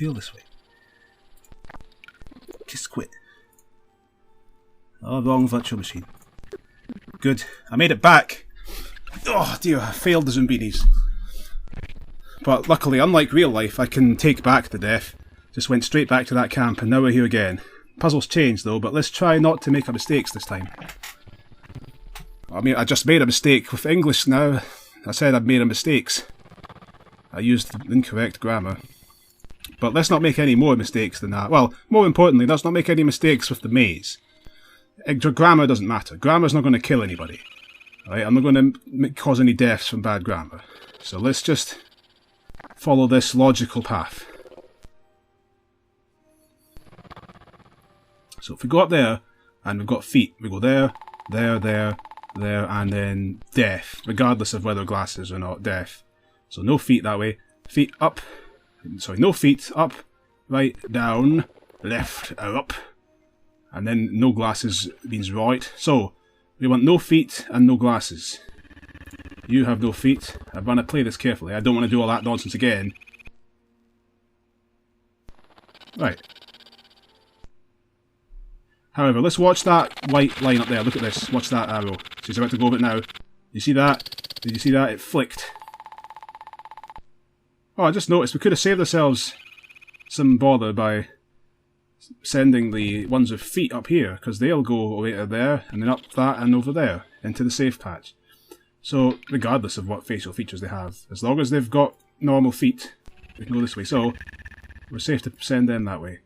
Feel this way. Just quit. Oh, wrong virtual machine. Good. I made it back. Oh dear, I failed the Zoombinis. But luckily, unlike real life, I can take back the death. Just went straight back to that camp and now we're here again. Puzzle's changed though, but let's try not to make a mistakes this time. I mean, I just made a mistake with English now. I said I'd made a mistakes. I used incorrect grammar. But let's not make any more mistakes than that. Well, more importantly, let's not make any mistakes with the maze. Grammar doesn't matter. Grammar's not going to kill anybody. Right? I'm not going to cause any deaths from bad grammar. So let's just follow this logical path. So if we go up there, and we've got feet, we go there, there, there, there, and then death, regardless of whether glasses or not, death. So no feet that way. Feet up. Sorry, no feet, up, right, down, left, up. And then no glasses means right. So, we want no feet and no glasses. You have no feet. I want to play this carefully. I don't want to do all that nonsense again. Right. However, let's watch that white line up there. Look at this. Watch that arrow. She's about to go over it now. You see that? Did you see that? It flicked. Oh, I just noticed we could have saved ourselves some bother by sending the ones with feet up here, because they'll go over there, and then up that and over there, into the safe patch. So, regardless of what facial features they have, as long as they've got normal feet, they can go this way. So, we're safe to send them that way.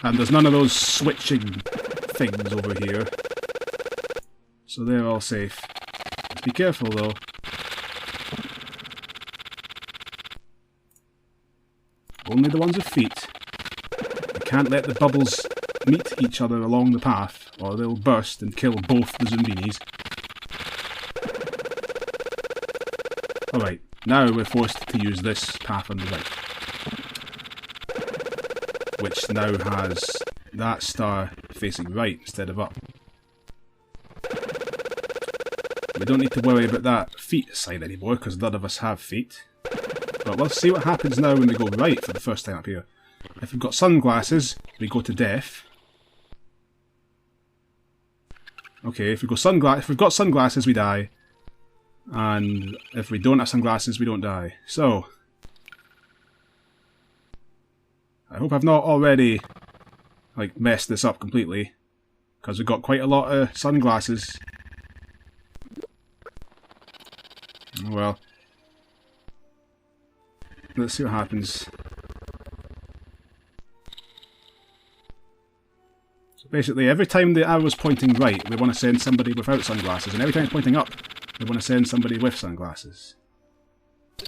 And there's none of those switching things over here. So they're all safe. Just be careful though. Only the ones with feet. You can't let the bubbles meet each other along the path, or they'll burst and kill both the Zoombinis. Alright, now we're forced to use this path on the right. Which now has that star facing right instead of up. We don't need to worry about that feet side anymore, because none of us have feet. But we'll see what happens now when we go right for the first time up here. If we've got sunglasses, we go to death. Okay, if we've got sunglasses, we die. And if we don't have sunglasses, we don't die. So, I hope I've not already, like, messed this up completely. Because we've got quite a lot of sunglasses. Well, let's see what happens. So basically, every time the arrow's pointing right, we want to send somebody without sunglasses. And every time it's pointing up, we want to send somebody with sunglasses.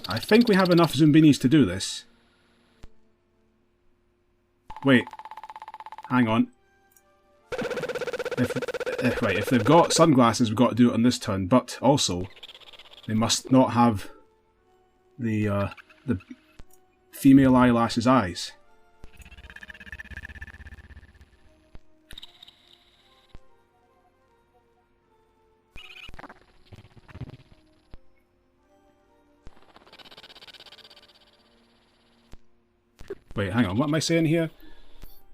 I think we have enough Zoombinis to do this. Wait. Hang on. If they've got sunglasses, we've got to do it on this turn, but also they must not have the female eyelash's eyes. Wait, hang on, what am I saying here?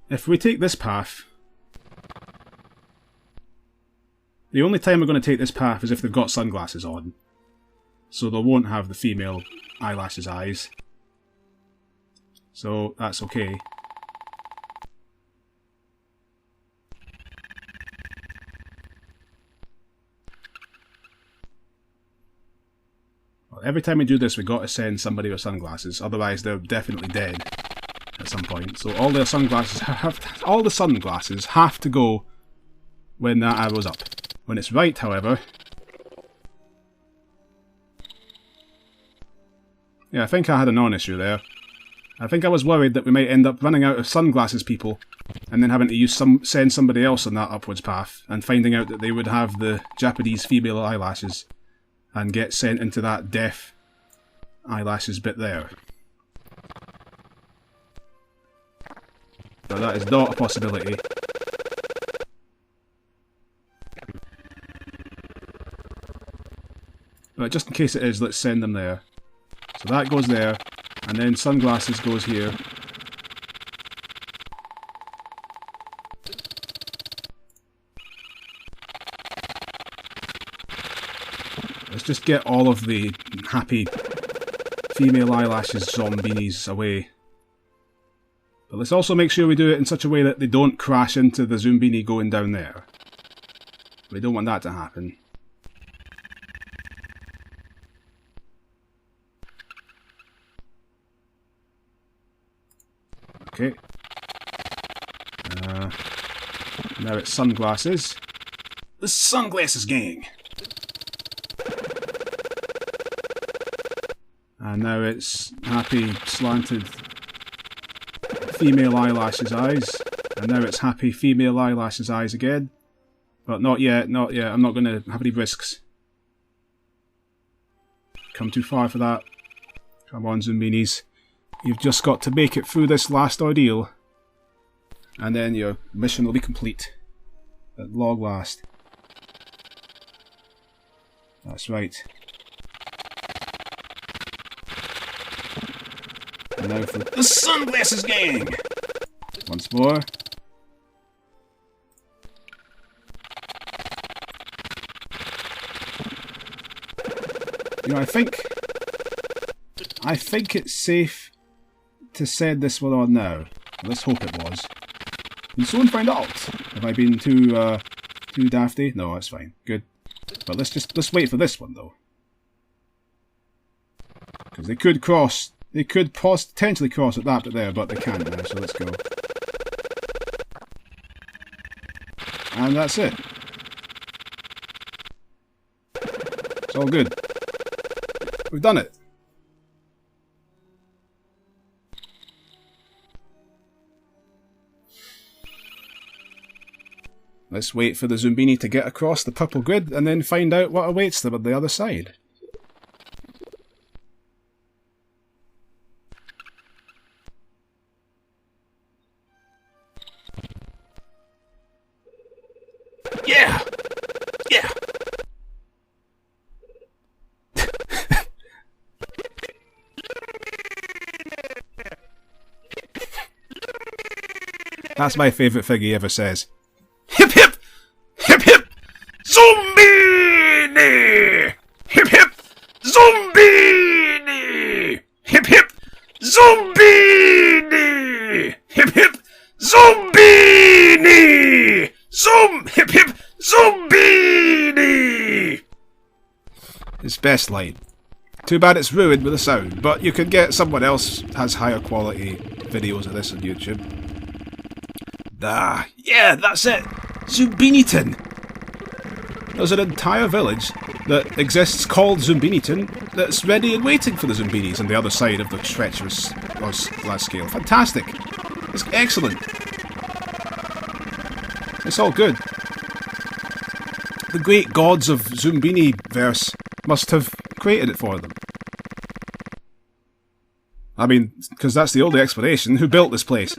If we take this path, the only time we're going to take this path is if they've got sunglasses on. So they won't have the female eyelash's eyes. So that's okay. Well, every time we do this, we've got to send somebody with sunglasses, otherwise they're definitely dead at some point. So all the sunglasses have to go when that arrow's up. When it's right, however... Yeah, I think I had a non-issue there. I think I was worried that we might end up running out of sunglasses people, and then having to send somebody else on that upwards path, and finding out that they would have the Japanese female eyelashes, and get sent into that deaf eyelashes bit there. But that is not a possibility. But just in case it is, let's send them there. So that goes there, And then sunglasses goes here. Let's just get all of the happy female eyelashes Zoombinis away. But let's also make sure we do it in such a way that they don't crash into the Zoombini going down there. We don't want that to happen. Okay. Now it's sunglasses. The sunglasses gang! And now it's happy slanted female eyelashes eyes. And now it's happy female eyelashes eyes again. But not yet, not yet. I'm not going to have any risks. Come too far for that. Come on, Zoombinis. You've just got to make it through this last ordeal. And then your mission will be complete. At long last. That's right. And now for the sunglasses gang! Once more. You know, I think it's safe to send this one on now. Let's hope it was. Can someone find out? Have I been too dafty? No, that's fine. Good. But let's wait for this one though. Because they could cross. They could potentially cross at that bit there, but they can't now, so let's go. And that's it. It's all good. We've done it. Let's wait for the Zoombini to get across the purple grid and then find out what awaits them on the other side. Yeah! Yeah! That's my favourite thing he ever says. Hip hip! Hip hip! Zombini! Hip hip! Zombini! Hip hip! Zombini! Hip hip! Zombini! Hip hip! Zombini! His best line. Too bad it's ruined with the sound, but you can get someone else has higher quality videos of this on YouTube. Ah, yeah, that's it! Zoombiniton! There's an entire village that exists called Zoombiniton that's ready and waiting for the Zoombinis on the other side of the treacherous glass scale. Fantastic! It's excellent! It's all good. The great gods of Zoombini-verse must have created it for them. I mean, because that's the only explanation. Who built this place?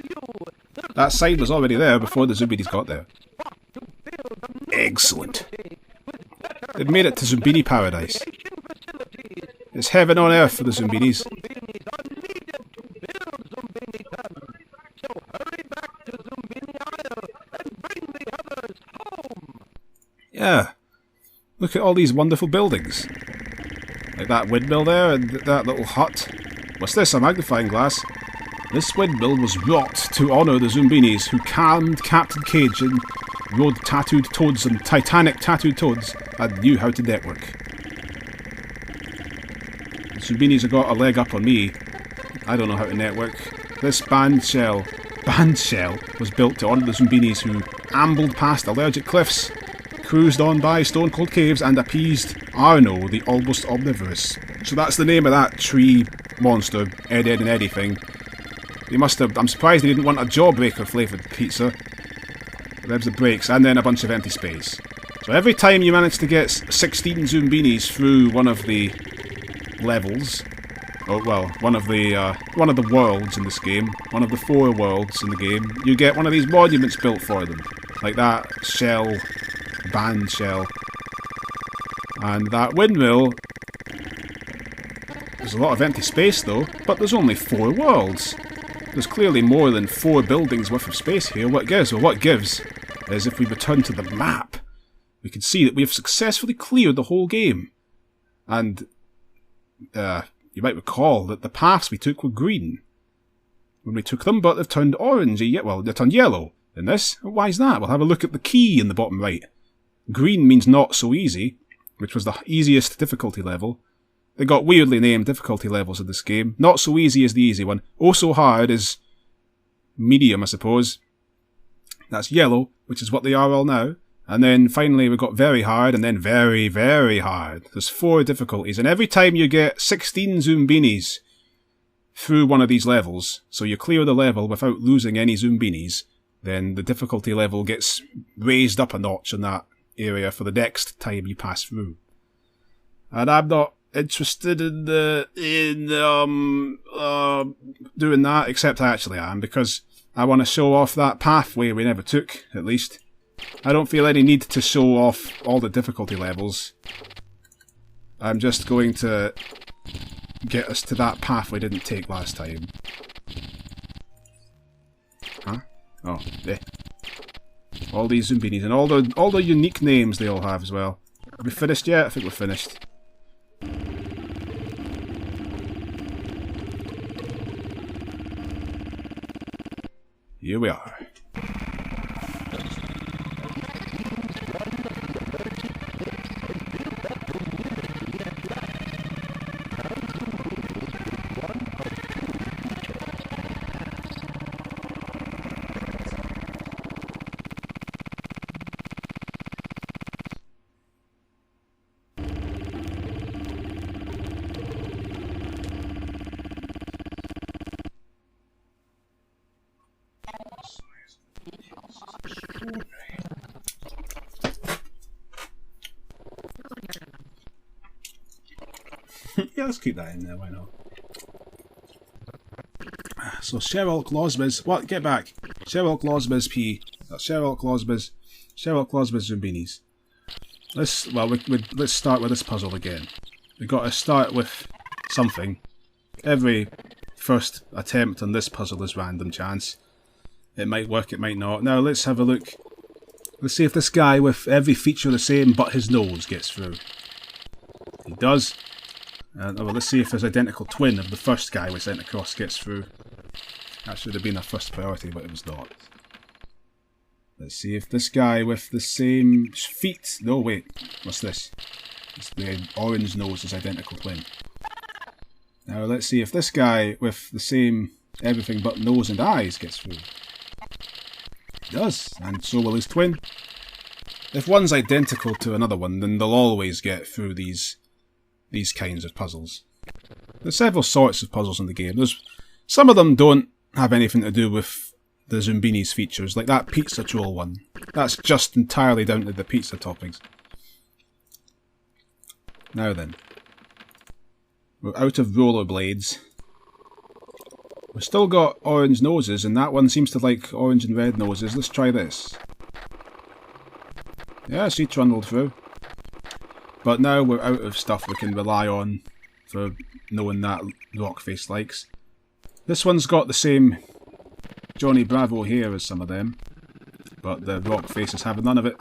That sign was already there before the Zoombinis got there. Excellent. They've made it to Zoombini paradise. It's heaven on earth for the Zoombinis. Yeah. Look at all these wonderful buildings. Like that windmill there and that little hut. What's this, a magnifying glass? This windmill was wrought to honour the Zoombinis who calmed Captain Cage and rode tattooed toads and Titanic tattooed toads and knew how to network. The Zoombinis have got a leg up on me. I don't know how to network. This band shell was built to honour the Zoombinis who ambled past allergic cliffs, cruised on by stone-cold caves and appeased Arno, the almost omnivorous. So that's the name of that tree monster, Ed, Ed and Eddie thing. They must have... I'm surprised they didn't want a jawbreaker flavoured pizza. There's the brakes, and then a bunch of empty space. So every time you manage to get 16 Zoombinis through one of the levels, oh well, one of the worlds in this game, one of the 4 worlds in the game, you get one of these monuments built for them. Like that shell, band shell. And that windmill There's a lot of empty space though, but there's only 4 worlds. There's clearly more than 4 buildings worth of space here. What gives? Well, what gives is if we return to the map, we can see that we have successfully cleared the whole game. And you might recall that the paths we took were green when we took them, but they've turned orange. Well, they've turned yellow in this. Why is that? We'll have a look at the key in the bottom right. Green means not so easy, which was the easiest difficulty level. They got weirdly named difficulty levels in this game. Not so easy is the easy one. Oh so hard is medium, I suppose. That's yellow, which is what they are all now. And then finally we got very hard, and then very, very hard. There's 4 difficulties, and every time you get 16 Zoombinis through one of these levels, so you clear the level without losing any Zoombinis, then the difficulty level gets raised up a notch in that area for the next time you pass through. And I'm not interested in doing that, except I actually am, because I want to show off that pathway we never took, at least. I don't feel any need to show off all the difficulty levels. I'm just going to get us to that path we didn't take last time. Huh? Oh, yeah. All these Zoombinis, and all the unique names they all have as well. Are we finished yet? I think we're finished. Here we are. Yeah, let's keep that in there, why not? So Sherlock Losbys, what? Get back! Sherlock Losbys P. That's Sherlock Losbys Zoombinis. Let's start with this puzzle again. We've got to start with something. Every first attempt on this puzzle is random chance. It might work, it might not. Now let's have a look. Let's see if this guy with every feature the same but his nose gets through. He does. Well, let's see if his identical twin of the first guy we sent across gets through. That should have been our first priority, but it was not. Let's see if this guy with the same feet... No, wait. What's this? It's the orange nose is identical twin. Now let's see if this guy with the same everything but nose and eyes gets through. He does, and so will his twin. If one's identical to another one, then they'll always get through these kinds of puzzles. There's several sorts of puzzles in the game. Some of them don't have anything to do with the Zoombinis features, like that pizza troll one. That's just entirely down to the pizza toppings. Now then. We're out of rollerblades. We've still got orange noses, and that one seems to like orange and red noses. Let's try this. Yeah, she trundled through. But now we're out of stuff we can rely on for knowing that Rockface likes. This one's got the same Johnny Bravo hair as some of them, but the Rockface is having none of it.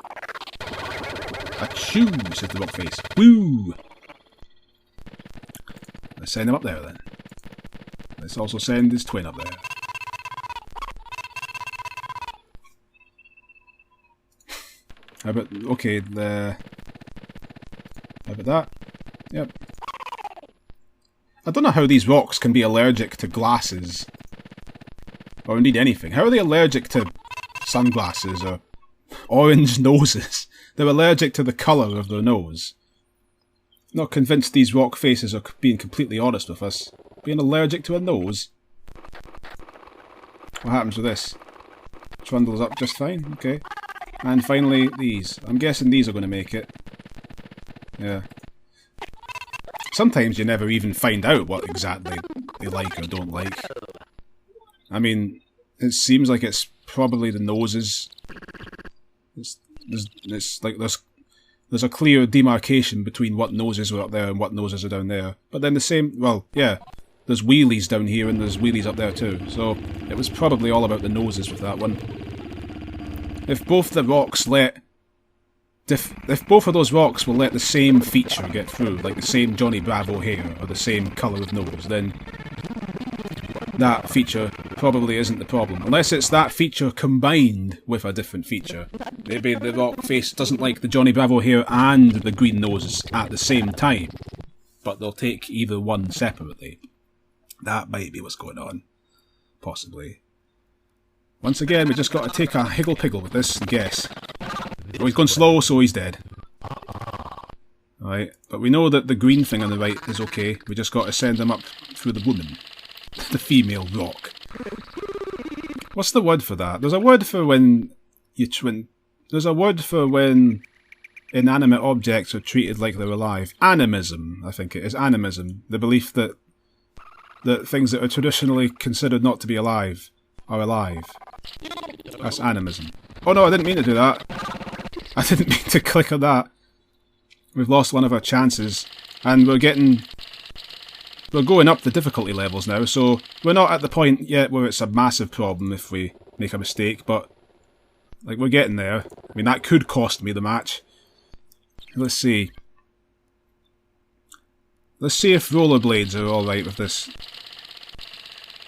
Achoo, said the Rockface. Woo! Let's send him up there then. Let's also send his twin up there. How about, okay, how about that? Yep. I don't know how these rocks can be allergic to glasses. Or indeed anything. How are they allergic to sunglasses or orange noses? They're allergic to the colour of their nose. Not convinced these rock faces are being completely honest with us. Being allergic to a nose? What happens with this? Trundles up just fine, okay. And finally, these. I'm guessing these are going to make it. Yeah. Sometimes you never even find out what exactly they like or don't like. I mean, it seems like it's probably the noses. It's like there's there's a clear demarcation between what noses were up there and what noses are down there. But then the same, well, yeah, there's wheelies down here and there's wheelies up there too. So it was probably all about the noses with that one. If both the rocks let... If both of those rocks will let the same feature get through, like the same Johnny Bravo hair or the same colour of nose, then that feature probably isn't the problem. Unless it's that feature combined with a different feature. Maybe the rock face doesn't like the Johnny Bravo hair and the green noses at the same time, but they'll take either one separately. That might be what's going on. Possibly. Once again, we just got to take a higgle-piggle with this and guess. Oh, he's gone slow, so he's dead. Right, but we know that the green thing on the right is okay. We just got to send him up through the woman. The female rock. What's the word for that? There's a word for when there's a word for when inanimate objects are treated like they're alive. Animism, I think it is. Animism. The belief that things that are traditionally considered not to be alive are alive. That's animism. Oh no, I didn't mean to do that. I didn't mean to click on that. We've lost one of our chances. And we're going up the difficulty levels now, so we're not at the point yet where it's a massive problem if we make a mistake, but like we're getting there. I mean, that could cost me the match. Let's see. Let's see if rollerblades are alright with this.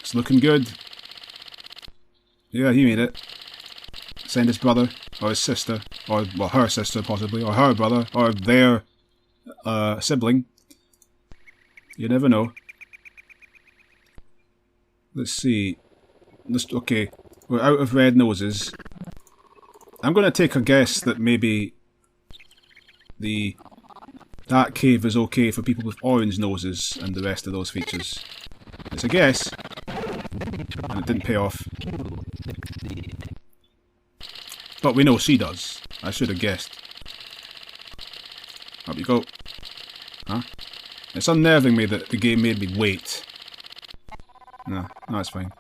It's looking good. Yeah, he made it. Send his brother, or his sister, or, well, her sister possibly, or her brother, or their sibling. You never know. Let's see. Okay, we're out of red noses. I'm going to take a guess that maybe that cave is okay for people with orange noses and the rest of those features. It's a guess, and it didn't pay off. But we know she does. I should have guessed. Up you go. Huh? It's unnerving me that the game made me wait. No, it's fine.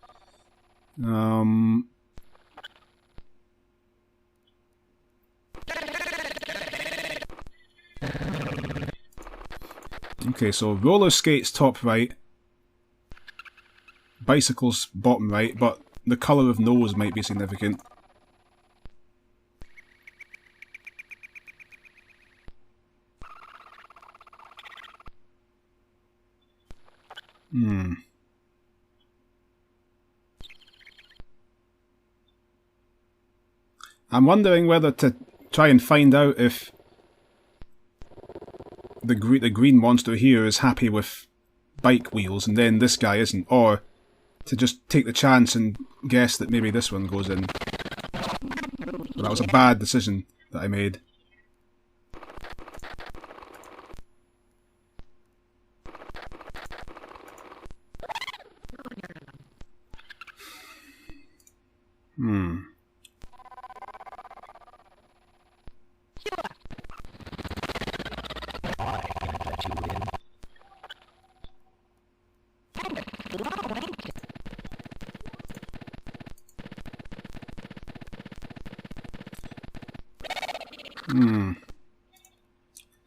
Okay, so roller skates top right. Bicycles bottom right, but the colour of nose might be significant. I'm wondering whether to try and find out if the green monster here is happy with bike wheels and then this guy isn't, or to just take the chance and guess that maybe this one goes in. But that was a bad decision that I made.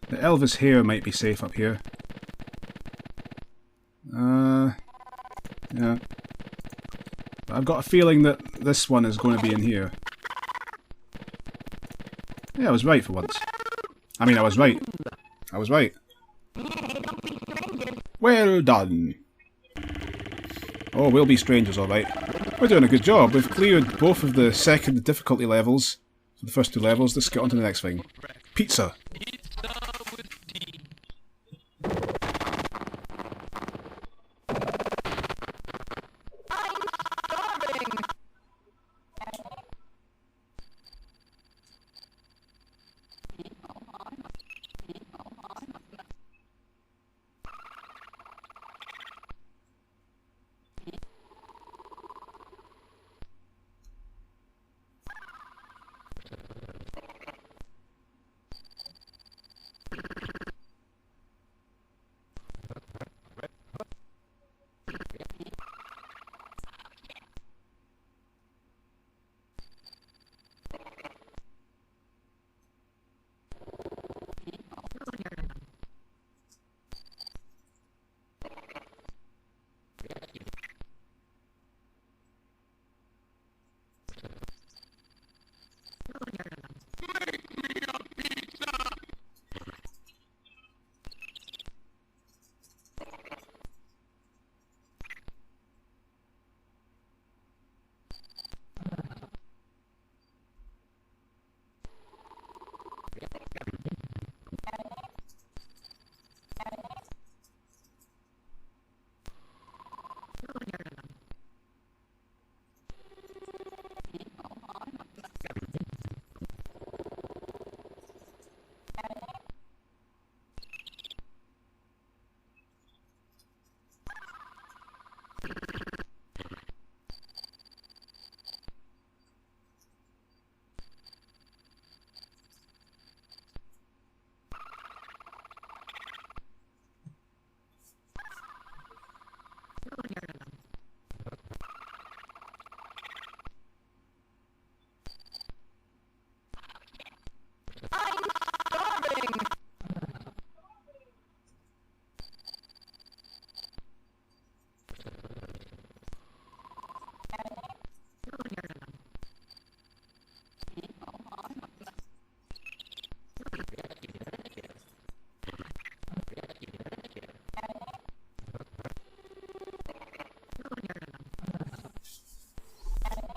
The Elvis hair might be safe up here. Yeah. But I've got a feeling that this one is going to be in here. Yeah, I was right for once. I mean, I was right. I was right. Well done. Oh, we'll be strangers, alright. We're doing a good job. We've cleared both of the second difficulty levels. For the first two levels. Let's get on to the next thing. Pizza.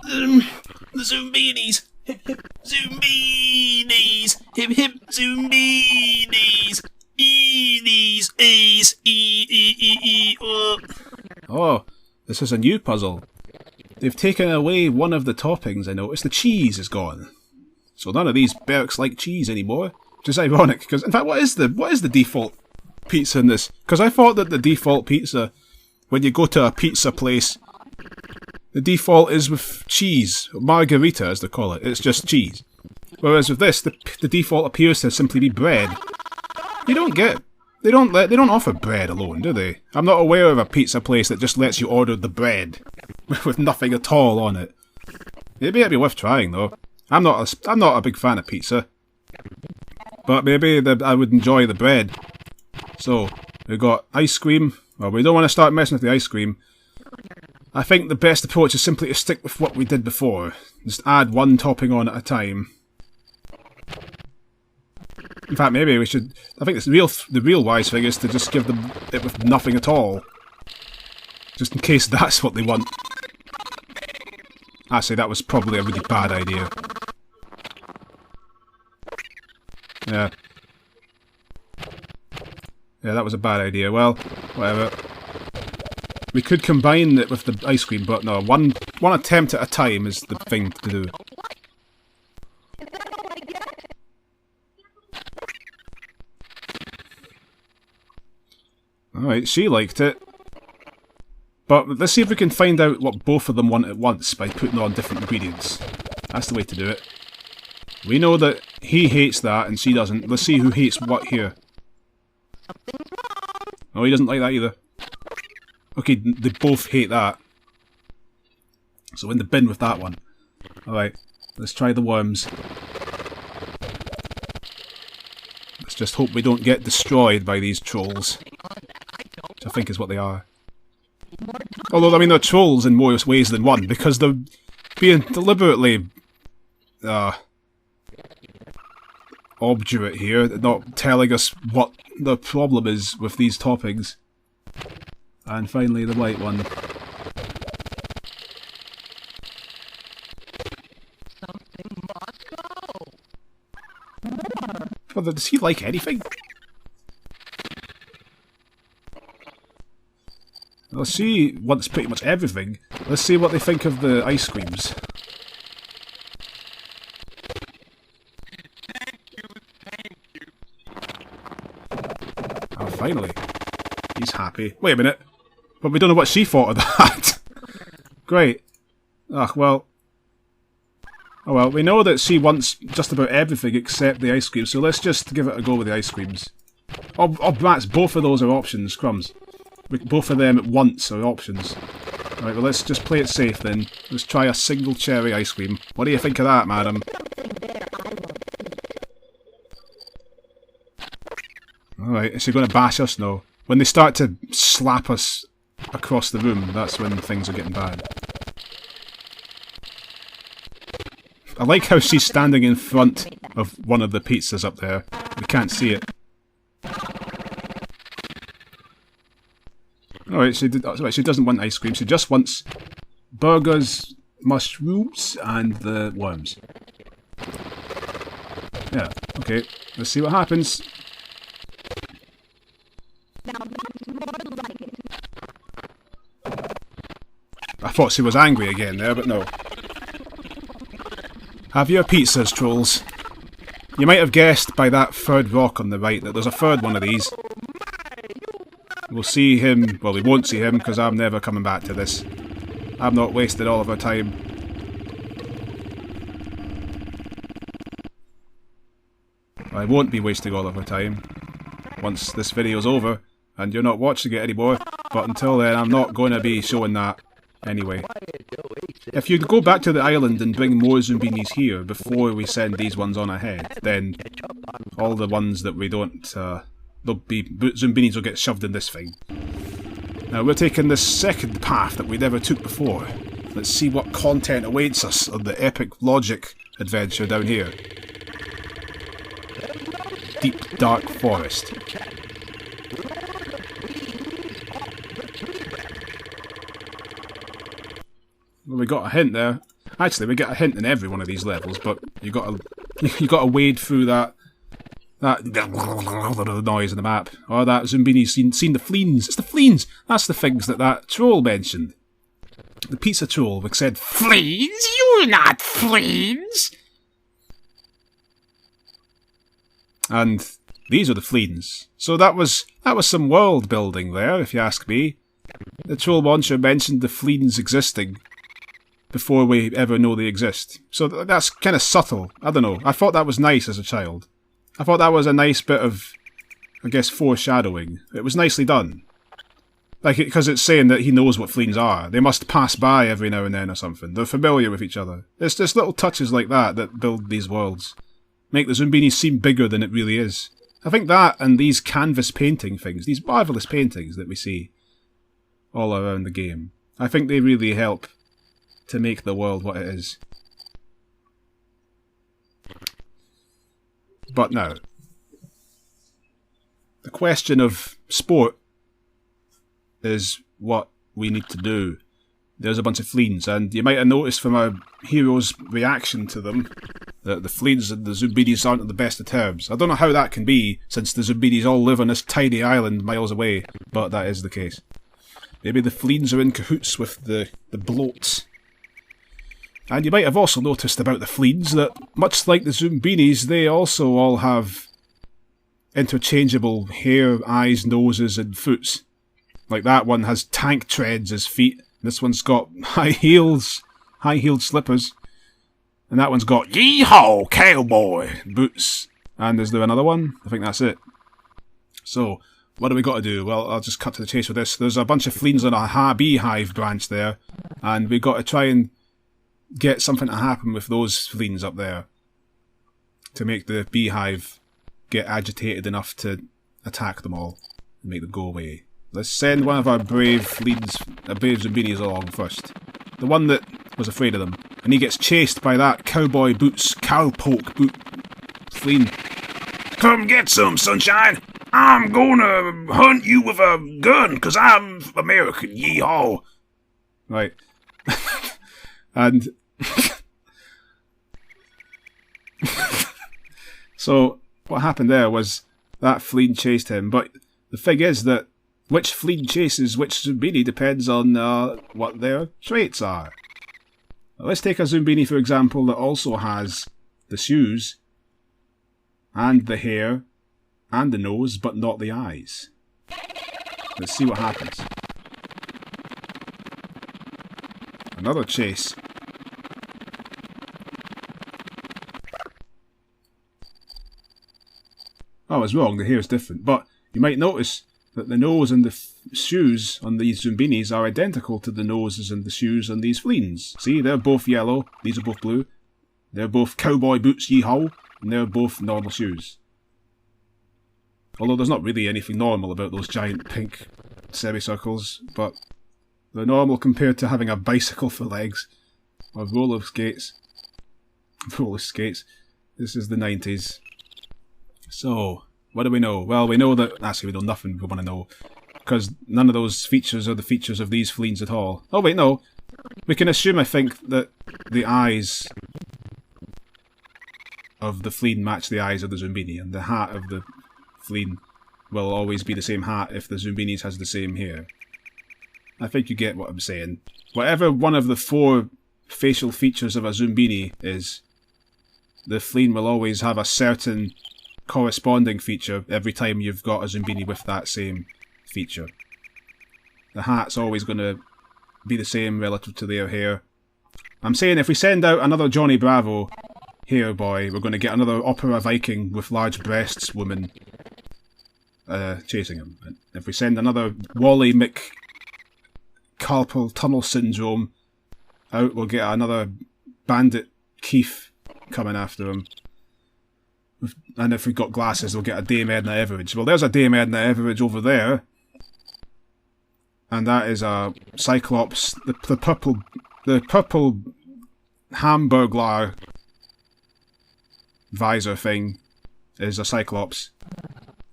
The Zoombinis! Hip hip Zoombinis! Hip hip Zoombinis! Beanies! Ace! Oh, this is a new puzzle. They've taken away one of the toppings, I noticed. The cheese is gone. So none of these Berks like cheese anymore. Which is ironic, because in fact, what is the default pizza in this? Because I thought that the default pizza, when you go to a pizza place, the default is with cheese. Margarita, as they call it. It's just cheese. Whereas with this, the default appears to simply be bread. They don't offer bread alone, do they? I'm not aware of a pizza place that just lets you order the bread with nothing at all on it. Maybe it'd be worth trying though. I'm not a big fan of pizza, but maybe I would enjoy the bread. So we've got ice cream. Well, we don't want to start messing with the ice cream. I think the best approach is simply to stick with what we did before. Just add one topping on at a time. In fact, maybe we should... I think the real wise thing is to just give them it with nothing at all. Just in case that's what they want. Actually, that was probably a really bad idea. Yeah. Yeah, that was a bad idea. Well, whatever. We could combine it with the ice cream, but no, one attempt at a time is the thing to do. Alright, she liked it. But let's see if we can find out what both of them want at once by putting on different ingredients. That's the way to do it. We know that he hates that and she doesn't. Let's see who hates what here. Oh, he doesn't like that either. Okay, they both hate that. So in the bin with that one. Alright, let's try the worms. Let's just hope we don't get destroyed by these trolls. Which I think is what they are. Although, I mean, they're trolls in more ways than one, because they're being deliberately obdurate here, not telling us what the problem is with these toppings. And finally, the white one. Well, does he like anything? Well, she wants pretty much everything. Let's see what they think of the ice creams. Thank you. Oh, finally. He's happy. Wait a minute. But we don't know what she thought of that. Great. Ugh, well. Oh well, we know that she wants just about everything except the ice cream, so let's just give it a go with the ice creams. Oh, Bats, both of those are options, crumbs. Both of them at once are options. Right, well let's just play it safe then. Let's try a single cherry ice cream. What do you think of that, madam? Alright, is she going to bash us? No. When they start to slap us across the room, that's when things are getting bad. I like how she's standing in front of one of the pizzas up there. We can't see it. Alright, she doesn't want ice cream, she just wants burgers, mushrooms, and the worms. Yeah, okay, let's see what happens. I thought she was angry again there, but no. Have your pizzas, trolls. You might have guessed by that third rock on the right that there's a third one of these. We'll see him, well we won't see him because I'm never coming back to this. I've not wasted all of our time. I won't be wasting all of our time once this video's over and you're not watching it anymore, but until then I'm not going to be showing that anyway. If you go back to the island and bring more Zoombinis here before we send these ones on ahead, then all the ones that we don't, Zoombinis will get shoved in this thing. Now we're taking this second path that we never took before. Let's see what content awaits us on the epic logic adventure down here. Deep dark forest. Well, we got a hint there. Actually, we get a hint in every one of these levels, but you got to wade through that noise in the map. Or that Zoombinis seen the fleens. It's the fleens. That's the things that troll mentioned. The pizza troll, which said, "Fleens? You're not fleens." And these are the fleens. So that was some world building there, if you ask me. The troll monster mentioned the fleens existing before we ever know they exist. So that's kind of subtle. I don't know. I thought that was nice as a child. I thought that was a nice bit of, I guess, foreshadowing. It was nicely done. Like, because it's saying that he knows what fleens are. They must pass by every now and then or something. They're familiar with each other. It's just little touches like that build these worlds. Make the Zoombinis seem bigger than it really is. I think that and these canvas painting things, these marvellous paintings that we see all around the game, I think they really help to make the world what it is. But now, the question of sport is what we need to do. There's a bunch of fleens, and you might have noticed from our hero's reaction to them that the fleens and the Zoombinis aren't on the best of terms. I don't know how that can be, since the Zoombinis all live on this tiny island miles away, but that is the case. Maybe the fleens are in cahoots with the bloats. And you might have also noticed about the fleens that, much like the Zoombinis, they also all have interchangeable hair, eyes, noses, and foots. Like that one has tank treads as feet. This one's got high-heeled slippers. And that one's got yee-haw cowboy boots. And is there another one? I think that's it. So, what do we got to do? Well, I'll just cut to the chase with this. There's a bunch of fleens on a beehive branch there. And we've got to try and get something to happen with those fleens up there. To make the beehive get agitated enough to attack them all. And make them go away. Let's send one of our brave Zoombinis along first. The one that was afraid of them. And he gets chased by that cowpoke boot fleen. Come get some, sunshine! I'm gonna hunt you with a gun, 'cause I'm American, yee-haw! Right. And... so, what happened there was that fleen chased him, but the thing is that which fleen chases which Zoombini depends on what their traits are. Now, let's take a Zoombini, for example, that also has the shoes, and the hair, and the nose, but not the eyes. Let's see what happens. Another chase. Oh, I was wrong, the hair is different, but you might notice that the nose and the shoes on these Zoombinis are identical to the noses and the shoes on these fleens. See, they're both yellow, these are both blue. They're both cowboy boots, yee-haw, and they're both normal shoes. Although there's not really anything normal about those giant pink semicircles, but they're normal compared to having a bicycle for legs, or roller skates. Roller skates. This is the 90s. So, what do we know? Well, we know that... Actually, we know nothing we want to know. Because none of those features are the features of these fleens at all. Oh, wait, no. We can assume, I think, that the eyes of the fleen match the eyes of the Zoombini, and the hat of the fleen will always be the same hat if the Zoombinis has the same hair. I think you get what I'm saying. Whatever one of the 4 facial features of a Zoombini is, the fleen will always have a certain corresponding feature every time you've got a Zoombini with that same feature. The hat's always going to be the same relative to their hair. I'm saying if we send out another Johnny Bravo hair boy, we're going to get another opera Viking with large breasts woman chasing him. And if we send another Wally carpal tunnel syndrome out, we'll get another bandit Keith coming after him. And if we've got glasses, we'll get a Dame Edna Everage. Well, there's a Dame Edna Everage over there. And that is a Cyclops. The purple Hamburglar visor thing is a Cyclops.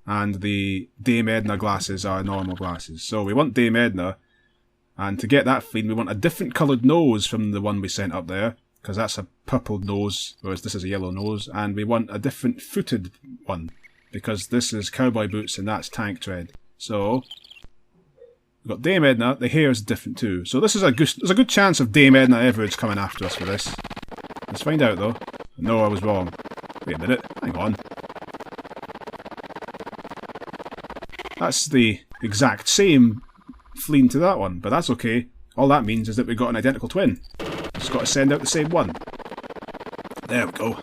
And the Dame Edna glasses are normal glasses. So we want Dame Edna. And to get that fleen, we want a different coloured nose from the one we sent up there. because that's a purple nose, whereas this is a yellow nose, and we want a different footed one, because this is cowboy boots and that's tank tread. So, we've got Dame Edna, the hair is different too. So there's a good chance of Dame Edna Everage coming after us for this. Let's find out though. No, I was wrong. Wait a minute, hang on. That's the exact same fleeing to that one, but that's okay. All that means is that we've got an identical twin. Just got to send out the same one. There we go.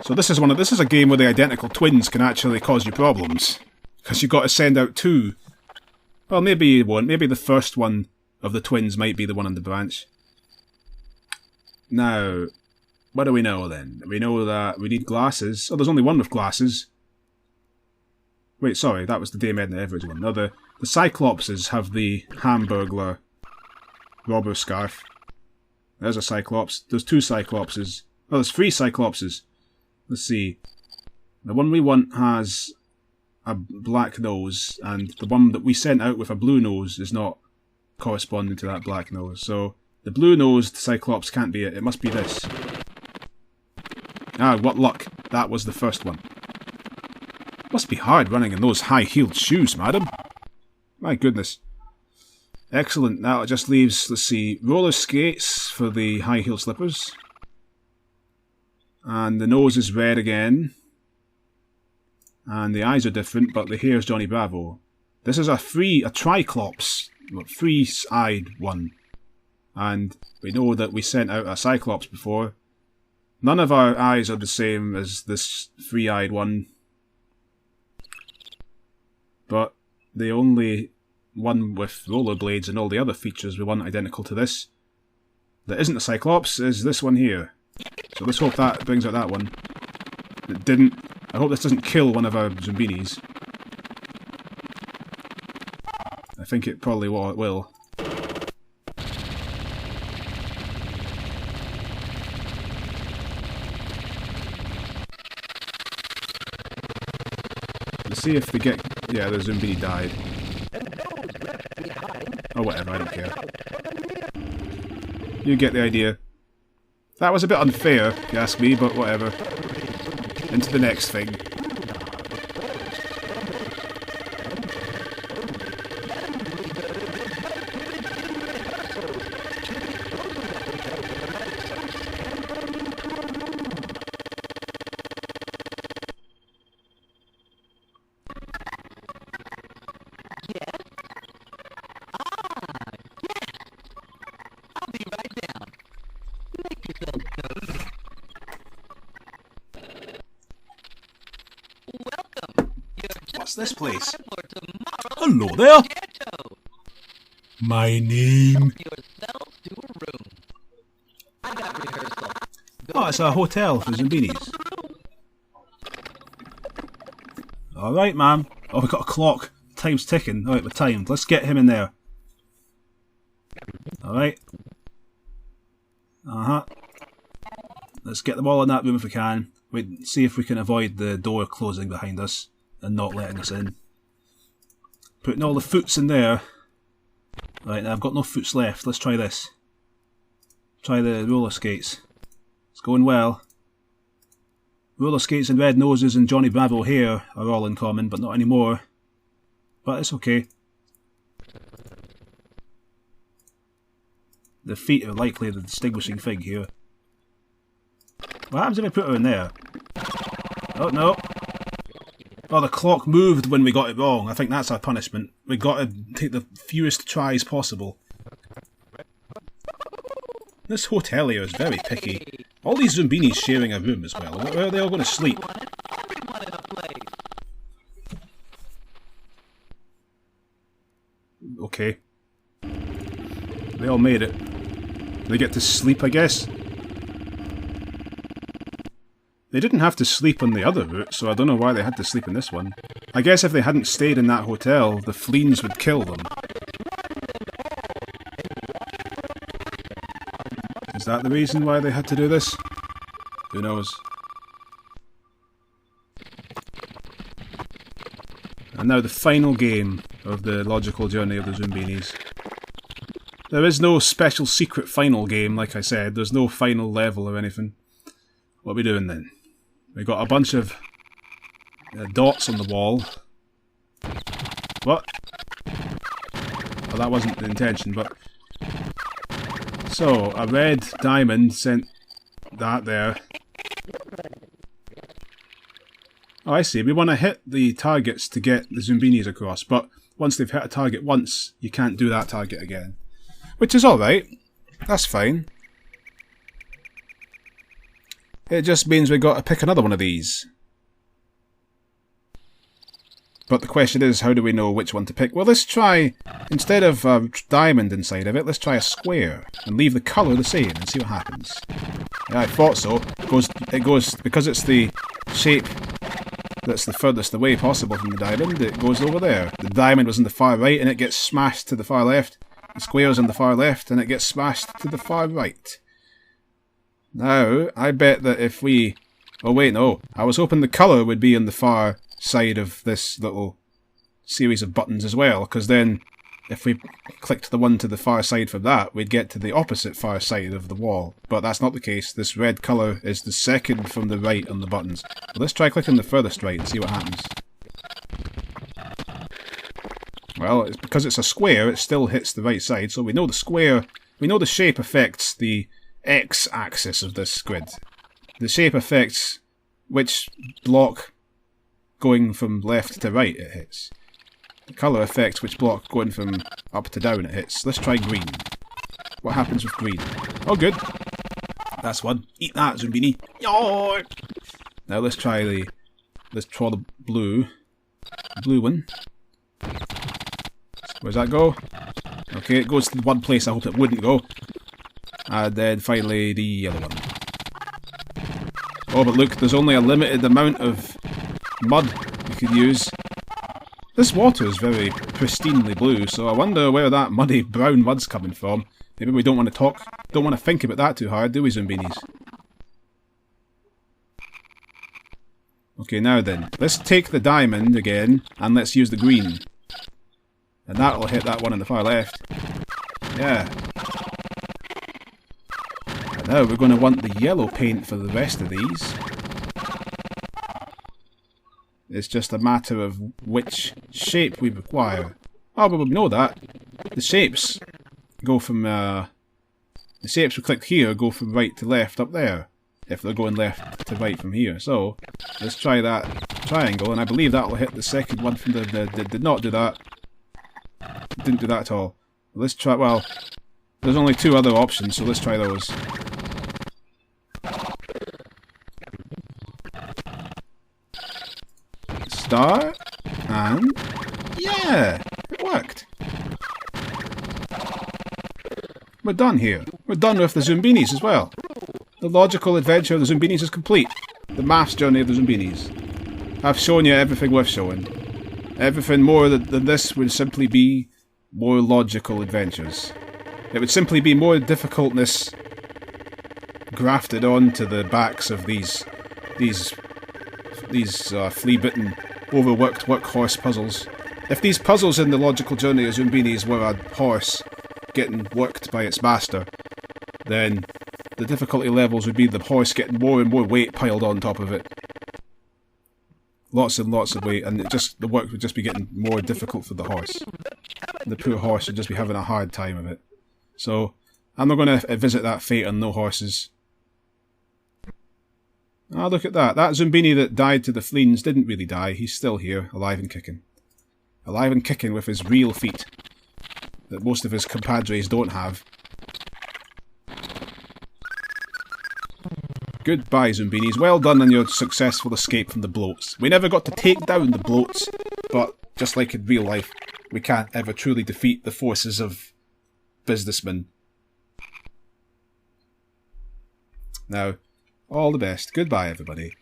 So this is a game where the identical twins can actually cause you problems, because you've got to send out two. Well, maybe you won't. Maybe the first one of the twins might be the one on the branch. Now, what do we know then? We know that we need glasses. Oh, there's only one with glasses. Wait, sorry, that was the Dame Edna Everage one. No, the Cyclopses have the Hamburglar robber scarf. There's a Cyclops. There's two Cyclopses. Oh, there's three Cyclopses. Let's see. The one we want has a black nose, and the one that we sent out with a blue nose is not corresponding to that black nose. So, the blue-nosed Cyclops can't be it. It must be this. Ah, what luck. That was the first one. Must be hard running in those high-heeled shoes, madam. My goodness. Excellent. Now it just leaves, let's see, roller skates for the high-heeled slippers. And the nose is red again. And the eyes are different, but the hair's Johnny Bravo. This is a Triclops, three-eyed one. And we know that we sent out a Cyclops before. None of our eyes are the same as this three-eyed one. But the only one with rollerblades and all the other features we want identical to this, that isn't a Cyclops, is this one here. So let's hope that brings out that one. It didn't. I hope this doesn't kill one of our Zoombinis. I think it probably will. Let's see if they get... Yeah, the Zoombini died. Oh, whatever, I don't care. You get the idea. That was a bit unfair, if you ask me, but whatever. Into the next thing. What's this place? Hello there! My name... Oh, it's a hotel for Zoombinis. Alright, ma'am. Oh, we've got a clock. Time's ticking. Alright, we're timed. Let's get him in there. Alright. Uh-huh. Let's get them all in that room if we can. Wait, see if we can avoid the door closing behind us and not letting us in. Putting all the foots in there. Right, now I've got no foots left. Let's try this. Try the roller skates. It's going well. Roller skates and red noses and Johnny Bravo hair are all in common, but not anymore. But it's okay. The feet are likely the distinguishing thing here. What happens if I put her in there? Oh, no. Oh, the clock moved when we got it wrong. I think that's our punishment. We got to take the fewest tries possible. This hotelier is very picky. All these Zoombinis sharing a room as well. Where are they all going to sleep? Okay. They all made it. They get to sleep, I guess? They didn't have to sleep on the other route, so I don't know why they had to sleep in this one. I guess if they hadn't stayed in that hotel, the fleens would kill them. Is that the reason why they had to do this? Who knows? And now the final game of the logical journey of the Zoombinis. There is no special secret final game, like I said. There's no final level or anything. What are we doing then? We got a bunch of dots on the wall. What? Well, that wasn't the intention, but... So, a red diamond sent that there. Oh, I see. We want to hit the targets to get the Zoombinis across, but once they've hit a target once, you can't do that target again. Which is alright. That's fine. It just means we've got to pick another one of these. But the question is, how do we know which one to pick? Well, let's try, instead of a diamond inside of it, let's try a square. And leave the colour the same and see what happens. Yeah, I thought so. It goes, because it's the shape that's the furthest away possible from the diamond, it goes over there. The diamond was on the far right and it gets smashed to the far left. The square's on the far left and it gets smashed to the far right. Now, I bet that if we... Oh wait, no. I was hoping the colour would be on the far side of this little series of buttons as well, because then if we clicked the one to the far side from that, we'd get to the opposite far side of the wall. But that's not the case. This red colour is the second from the right on the buttons. So let's try clicking the furthest right and see what happens. Well, it's because it's a square, it still hits the right side, so we know the square, we know the shape affects the x-axis of this grid. The shape affects which block going from left to right it hits. The colour affects which block going from up to down it hits. Let's try green. What happens with green? Oh good. That's one. Eat that, Zoombini. Yoink! Now let's try the... Let's try the blue. The blue one. Where's that go? Okay, it goes to the one place I hoped it wouldn't go. And then finally the yellow one. Oh, but look, there's only a limited amount of mud you could use. This water is very pristinely blue, so I wonder where that muddy brown mud's coming from. Maybe we don't want to think about that too hard, do we, Zoombinis? Okay, now then, let's take the diamond again, and let's use the green. And that'll hit that one on the far left. Yeah. And now we're going to want the yellow paint for the rest of these. It's just a matter of which shape we require. Oh, but we know that. The shapes go from, the shapes we clicked here go from right to left up there. If they're going left to right from here. So, let's try that triangle, and I believe that will hit the second one from the did not do that. Didn't do that at all. Let's try, well, there's only two other options, so let's try those. Star, and yeah, it worked. We're done here. We're done with the Zoombinis as well. The logical adventure of the Zoombinis is complete. The maths journey of the Zoombinis. I've shown you everything worth showing. Everything more than this would simply be more logical adventures. It would simply be more difficultness grafted onto the backs of these flea-bitten, overworked workhorse puzzles. If these puzzles in the logical journey of Zoombinis were a horse getting worked by its master, then the difficulty levels would be the horse getting more and more weight piled on top of it. Lots and lots of weight, and the work would just be getting more difficult for the horse. The poor horse would just be having a hard time of it. So, I'm not going to visit that fate on no horses. Ah, look at that. That Zoombini that died to the fleens didn't really die. He's still here, alive and kicking. Alive and kicking with his real feet. That most of his compadres don't have. Goodbye, Zoombinis. Well done on your successful escape from the bloats. We never got to take down the bloats, but just like in real life, we can't ever truly defeat the forces of businessmen. Now, all the best. Goodbye, everybody.